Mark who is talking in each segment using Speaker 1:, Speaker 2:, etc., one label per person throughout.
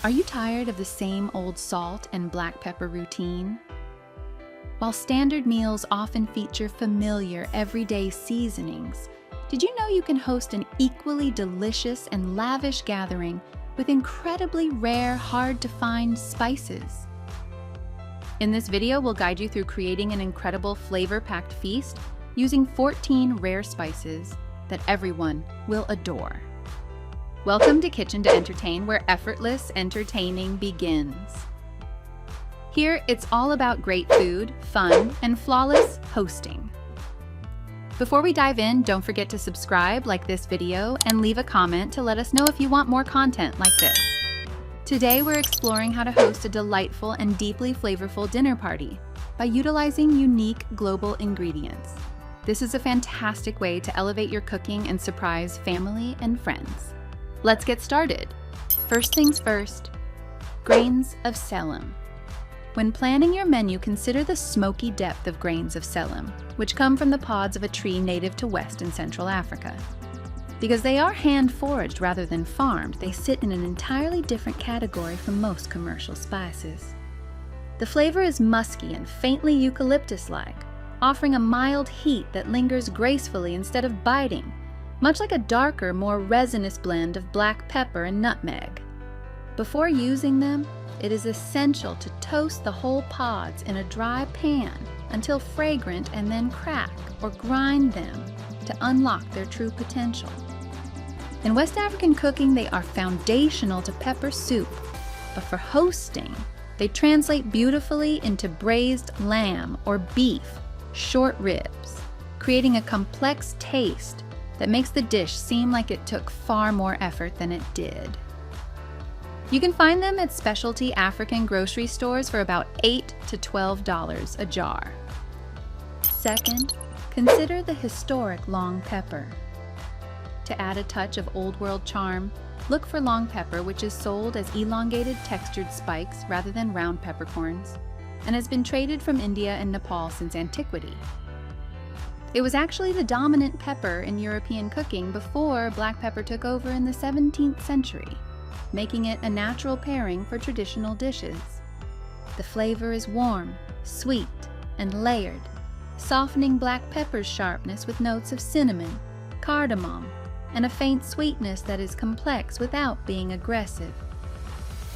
Speaker 1: Are you tired of the same old salt and black pepper routine? While standard meals often feature familiar, everyday seasonings, did you know you can host an equally delicious and lavish gathering with incredibly rare, hard-to-find spices? In this video, we'll guide you through creating an incredible flavor-packed feast using 14 rare spices that everyone will adore. Welcome to Kitchen to Entertain, where effortless entertaining begins. Here, it's all about great food, fun, and flawless hosting. Before we dive in, don't forget to subscribe, like this video, and leave a comment to let us know if you want more content like this. Today, we're exploring how to host a delightful and deeply flavorful dinner party by utilizing unique global ingredients. This is a fantastic way to elevate your cooking and surprise family and friends. Let's get started. First things first, grains of Selim. When planning your menu, consider the smoky depth of grains of Selim, which come from the pods of a tree native to West and Central Africa. Because they are hand-foraged rather than farmed, they sit in an entirely different category from most commercial spices. The flavor is musky and faintly eucalyptus-like, offering a mild heat that lingers gracefully instead of biting, much like a darker, more resinous blend of black pepper and nutmeg. Before using them, it is essential to toast the whole pods in a dry pan until fragrant and then crack or grind them to unlock their true potential. In West African cooking, they are foundational to pepper soup, but for hosting, they translate beautifully into braised lamb or beef, short ribs, creating a complex taste that makes the dish seem like it took far more effort than it did. You can find them at specialty African grocery stores for about $8 to $12 a jar. Second, consider the historic long pepper. To add a touch of old world charm, look for long pepper, which is sold as elongated textured spikes rather than round peppercorns, and has been traded from India and Nepal since antiquity. It was actually the dominant pepper in European cooking before black pepper took over in the 17th century, making it a natural pairing for traditional dishes. The flavor is warm, sweet, and layered, softening black pepper's sharpness with notes of cinnamon, cardamom, and a faint sweetness that is complex without being aggressive.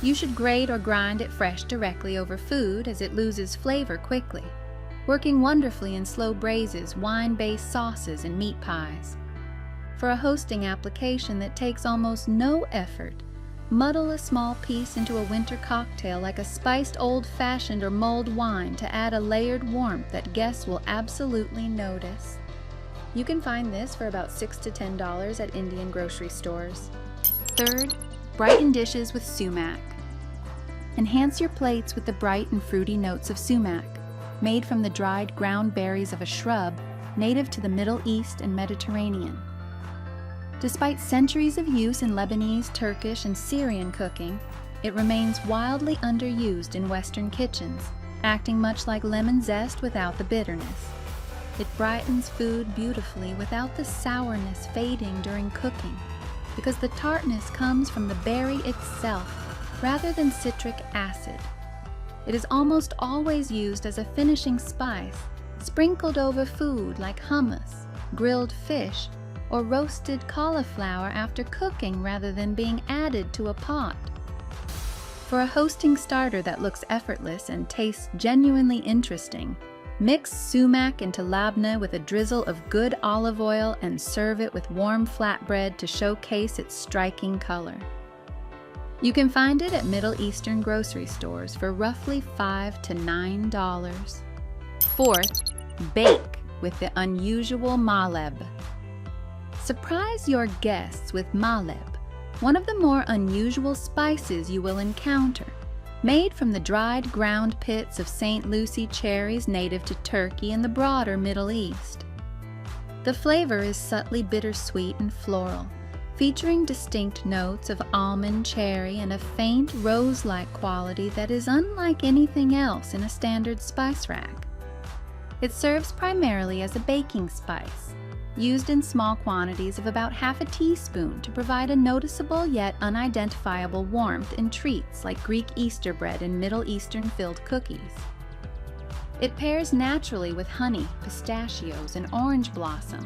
Speaker 1: You should grate or grind it fresh directly over food, as it loses flavor quickly, working wonderfully in slow braises, wine-based sauces, and meat pies. For a hosting application that takes almost no effort, muddle a small piece into a winter cocktail like a spiced old-fashioned or mulled wine to add a layered warmth that guests will absolutely notice. You can find this for about $6 to $10 at Indian grocery stores. Third, brighten dishes with sumac. Enhance your plates with the bright and fruity notes of sumac, made from the dried ground berries of a shrub native to the Middle East and Mediterranean. Despite centuries of use in Lebanese, Turkish, and Syrian cooking, it remains wildly underused in Western kitchens, acting much like lemon zest without the bitterness. It brightens food beautifully without the sourness fading during cooking, because the tartness comes from the berry itself rather than citric acid. It is almost always used as a finishing spice, sprinkled over food like hummus, grilled fish, or roasted cauliflower after cooking rather than being added to a pot. For a hosting starter that looks effortless and tastes genuinely interesting, mix sumac into labneh with a drizzle of good olive oil and serve it with warm flatbread to showcase its striking color. You can find it at Middle Eastern grocery stores for roughly $5 to $9. Fourth, bake with the unusual Mahleb. Surprise your guests with Mahleb, one of the more unusual spices you will encounter, made from the dried ground pits of St. Lucie cherries native to Turkey and the broader Middle East. The flavor is subtly bittersweet and floral, featuring distinct notes of almond, cherry, and a faint rose-like quality that is unlike anything else in a standard spice rack. It serves primarily as a baking spice, used in small quantities of about half a teaspoon to provide a noticeable yet unidentifiable warmth in treats like Greek Easter bread and Middle Eastern-filled cookies. It pairs naturally with honey, pistachios, and orange blossom,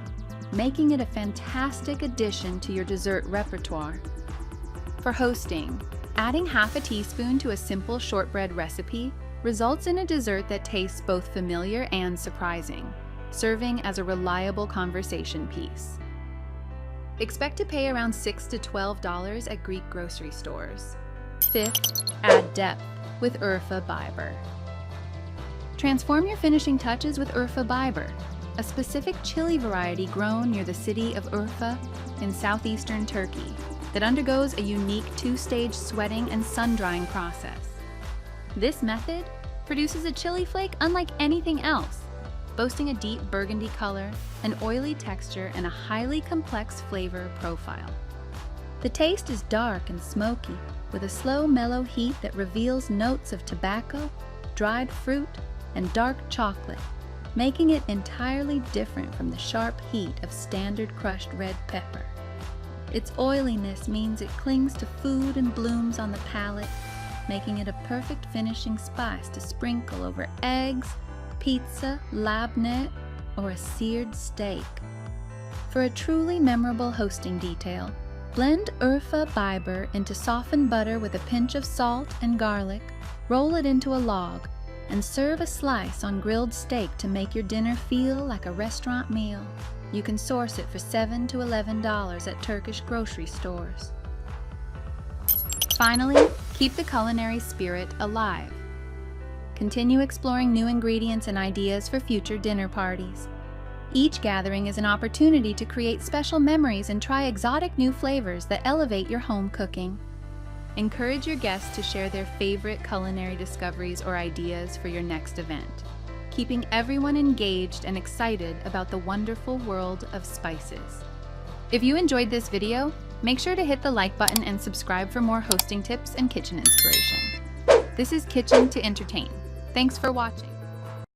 Speaker 1: making it a fantastic addition to your dessert repertoire. For hosting, adding half a teaspoon to a simple shortbread recipe results in a dessert that tastes both familiar and surprising, serving as a reliable conversation piece. Expect to pay around $6 to $12 at Greek grocery stores. Fifth, add depth with Urfa Biber. Transform your finishing touches with Urfa Biber, a specific chili variety grown near the city of Urfa in southeastern Turkey that undergoes a unique two-stage sweating and sun-drying process. This method produces a chili flake unlike anything else, boasting a deep burgundy color, an oily texture, and a highly complex flavor profile. The taste is dark and smoky, with a slow, mellow heat that reveals notes of tobacco, dried fruit, and dark chocolate, making it entirely different from the sharp heat of standard crushed red pepper. Its oiliness means it clings to food and blooms on the palate, making it a perfect finishing spice to sprinkle over eggs, pizza, labneh, or a seared steak. For a truly memorable hosting detail, blend Urfa Biber into softened butter with a pinch of salt and garlic, roll it into a log, and serve a slice on grilled steak to make your dinner feel like a restaurant meal. You can source it for $7 to $11 at Turkish grocery stores. Finally, keep the culinary spirit alive. Continue exploring new ingredients and ideas for future dinner parties. Each gathering is an opportunity to create special memories and try exotic new flavors that elevate your home cooking. Encourage your guests to share their favorite culinary discoveries or ideas for your next event, keeping everyone engaged and excited about the wonderful world of spices. If you enjoyed this video, make sure to hit the like button and subscribe for more hosting tips and kitchen inspiration. This is Kitchen to Entertain. Thanks for watching.